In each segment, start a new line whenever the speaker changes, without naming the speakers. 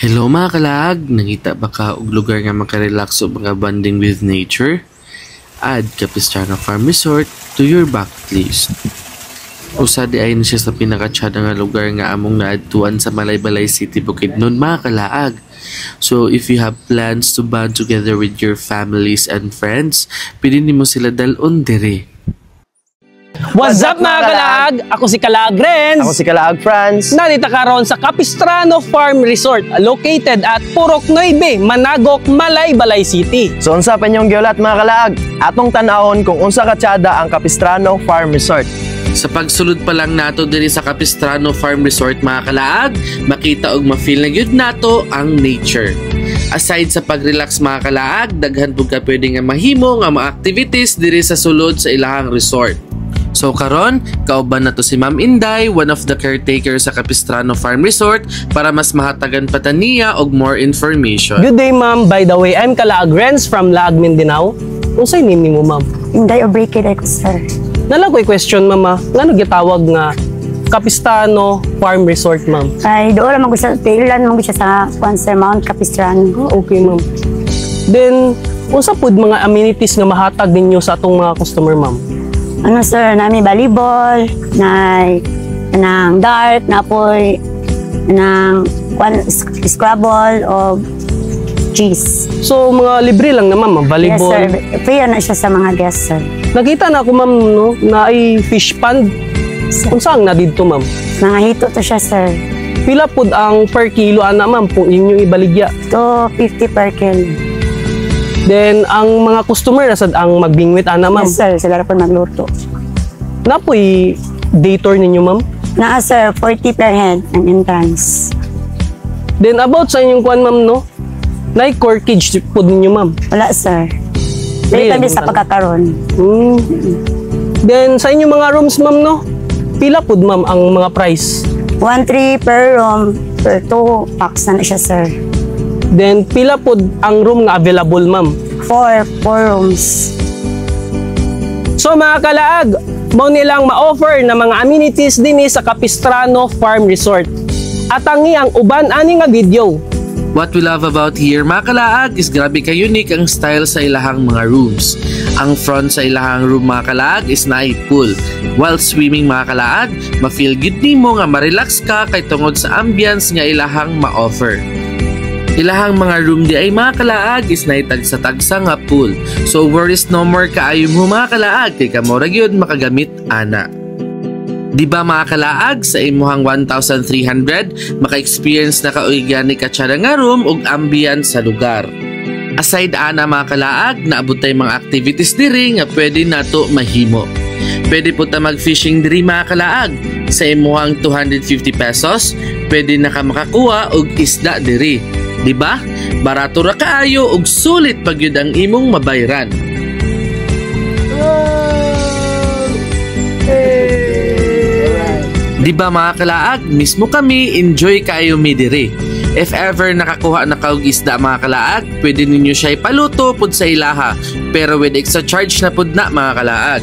Hello mga kalaag! Nangita ba ka og lugar nga makarelax o mga bonding with nature? Add Capistrano Farm Resort to your bucket list. Usa di ay siya sa pinakatsada nga lugar nga among naadtuan sa Malaybalay City, Bukidnon mga kalaag. So if you have plans to bond together with your families and friends, pwede nimo sila dalon dire.
What's up mga kalaag? Ako si Kalaag Renz.
Ako si Kalaag Franz.
Narita karon sa Capistrano Farm Resort located at Purok 9, Managok, Malaybalay City.
So unsa pa inyong giulat mga kalaag? Atong tan-awon kung unsa katsada ang Capistrano Farm Resort.
Sa pagsulod pa lang nato diri sa Capistrano Farm Resort mga kalaag, makita og ma-feel na gyud nato ang nature. Aside sa pag-relax mga kalaag, daghan pud ka pwede nga mahimo nga mga activities diri sa sulod sa ilahang resort. So karon, kauban na to si Ma'am Inday, one of the caretakers sa Capistrano Farm Resort, para mas mahatagan pa ta niya og more information.
Good day ma'am. By the way, I'm Kalaag Renz from Laag, Mindanao. Unsay name nimo ma'am?
Inday Obreke ko sir.
Nalakoy question mama, ngano gitawag nga Capistrano Farm Resort ma'am?
Ay doon lang mag-usa, tailan mag-usa sa Sir Mount Capistrano.
Okay ma'am. Then, unsa pud mga amenities nga mahatag ninyo sa atong mga customer ma'am?
Ano sir, nami volleyball, nang dart, napoy, nang scrabble o cheese.
So, mga libre lang na ma'am, volleyball.
Yes sir, free na siya sa mga guests sir.
Nakita na ako ma'am, no, na ay fish pond. Unsa ang na dito ma'am?
Mga hito to siya sir.
Pila pud ang per kilo ana ma'am kung inyong ibaligya?
To 50 per kilo.
Then, ang mga customer nasad ang magbingwit ana ma'am?
Yes sir, sila rin po magluto.
Napoy day tour ninyo ma'am?
Naa sir, 40 per head ang entrance.
Then, about sa inyong kuan ma'am no? Nay corkage pud ninyo ma'am?
Wala sir. Dili kami sa pagkakaroon.
Then, sa inyong mga rooms ma'am no? Pila pud ma'am ang mga price?
1.3 per room, per 2 packs na siya sir.
Then, pila pud ang room nga available ma'am?
4 rooms.
So mga kalaag, mo nilang ma-offer na mga amenities dinhi sa Capistrano Farm Resort. At ang uban ani nga video.
What we love about here mga kalaag is grabe ka unique ang style sa ilahang mga rooms. Ang front sa ilahang room mga kalaag is night pool. While swimming mga kalaag, ma-feel good nimo nga ma-relax ka kay tungod sa ambience nga ilahang ma-offer. Ilahang mga room di ay mga kalaag is naitagsa-tagsa nga pool. So worries no more kaayo mo mga kalaag kay kamora gyud makagamit ana. Di ba mga kalaag, sa imuhang 1,300 maka-experience na kaugani katsada nga room ug ambience sa lugar. Aside ana mga kalaag, naabot tay mga activities diri nga pwede nato mahimo. Pwede po ta mag-fishing diri mga kalaag. Sa imuhang 250 pesos, pwede na ka makakuha og isda diri. Di ba? Barato ra kaayo ug sulit pag yun ang imong mabayran. Di ba mga kalaag, mismo kami enjoy kaayo mi diri. If ever nakakuha na kaog isda mga kalaag, pwede ninyo siya ipaluto pud sa ilaha, pero with extra charge na pud na mga kalaag.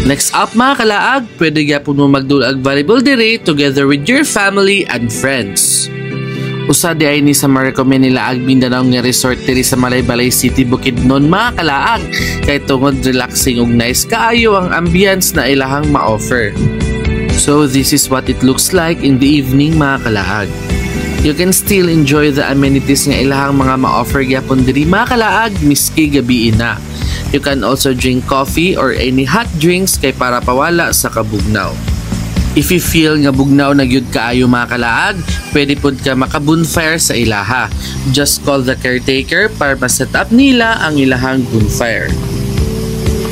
Next up mga kalaag, pwede gyapon mo magdulag volleyball diri together with your family and friends. Usa di ay ni sa ma-recommend nila ag Mindanao nga resort diri sa Malaybalay City, Bukidnon mga kalaag, kay tungod relaxing ug nice kaayo ang ambience na ilahang ma-offer. So this is what it looks like in the evening mga kalaag. You can still enjoy the amenities nga ilahang mga ma-offer gyapon diri mga kalaag miski gabi na. You can also drink coffee or any hot drinks kay para pawala sa kabugnaw. If you feel nga bugnaw na gyud kaayo mga kalaag, pwede pud ka maka-bonfire sa ilaha. Just call the caretaker para ma-set up nila ang ilahang bonfire.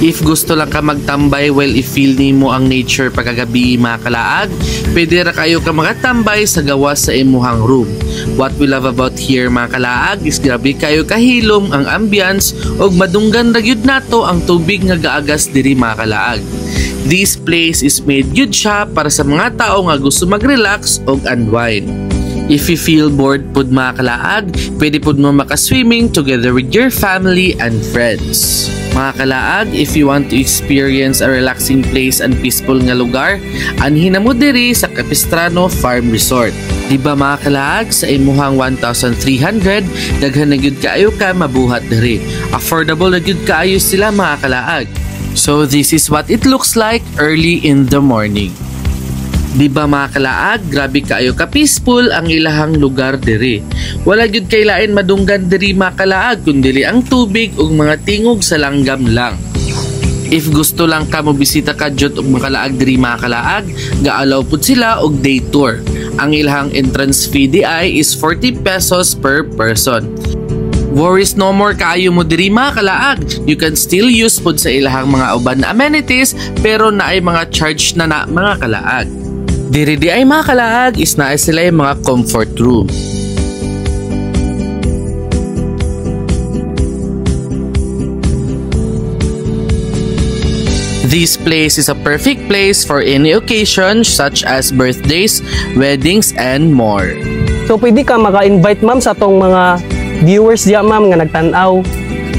If gusto lang ka magtambay while i-feel nimo ang nature pagkagabi mga kalaag, pwede ra kayo ka magatambay sa gawas sa imuhang room. What we love about here mga kalaag is grabe kayo kahilom ang ambience ug madunggan ra gyud nato ang tubig nga gaagas diri mga kalaag. This place is made good siya para sa mga tao nga gusto mag-relax o unwind. If you feel bored pud mga kalaag, pwede pud mo maka-swimming together with your family and friends. Mga kalaag, if you want to experience a relaxing place and peaceful nga lugar, anhin na mo diri sa Capistrano Farm Resort. Di ba mga kalaag, sa imuhang 1,300, daghan na gyud kaayo ka mabuhat diri. Affordable na gyud kaayo sila mga kalaag. So this is what it looks like early in the morning. Di ba mga kalaag, grabe kaayo ka peaceful ang ilahang lugar diri. Wala gyud kay lain madunggan diri mga kalaag kundi ang tubig ug mga tingog sa langgam lang. If gusto lang ka mo bisita ka jud og makalaag diri mga kalaag, gaalaw pud sila og day tour. Ang ilahang entrance fee di ay is 40 pesos per person. Worries no more kaayo mo diri mga kalaag. You can still use pud sa ilahang mga uban na amenities pero naay mga charge na mga kalaag. Diri di ay mga kalaag is naay sila yung mga comfort room. This place is a perfect place for any occasion such as birthdays, weddings, and more.
So pwede ka maka-invite ma'am sa tong mga viewers diya ma'am nga nagtan-aw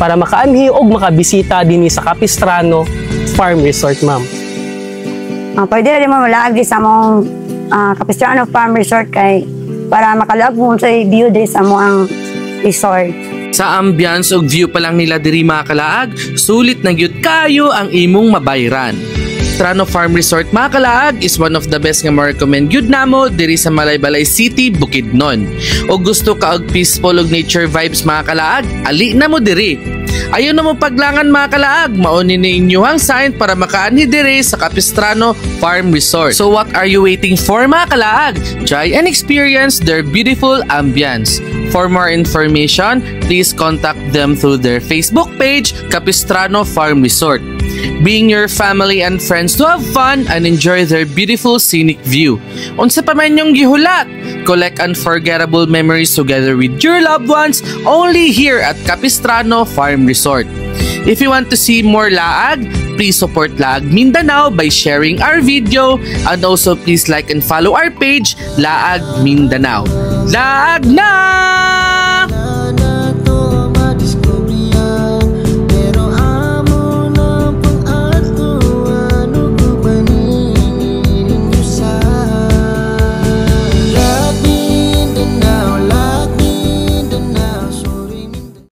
para makaanhi og makabisita dinhi sa Capistrano Farm Resort ma'am.
Pwede rin mo malaag di sa mong Capistrano Farm Resort kay para makalaag mo sa view di sa mo ang resort.
Sa ambience ug view pa lang nila diri mga kalaag, sulit na gyud kayo ang imong mabayran. Capistrano Farm Resort mga kalaag is one of the best nga ma-recommend gyud namo diri sa Malaybalay City, Bukidnon. O gusto ka og peaceful ug nature vibes mga kalaag, ali na mo diri. Ayaw na mo paglangan mga kalaag, mauni na inyuhang sign para makaanhi diri sa Capistrano Farm Resort. So what are you waiting for mga kalaag? Try and experience their beautiful ambience. For more information, please contact them through their Facebook page, Capistrano Farm Resort. Bring your family and friends to have fun and enjoy their beautiful scenic view. Unsa pa man yung gihulat? Collect unforgettable memories together with your loved ones only here at Capistrano Farm Resort. If you want to see more laag, please support Laag Mindanao by sharing our video and also please like and follow our page, Laag Mindanao. Laag na!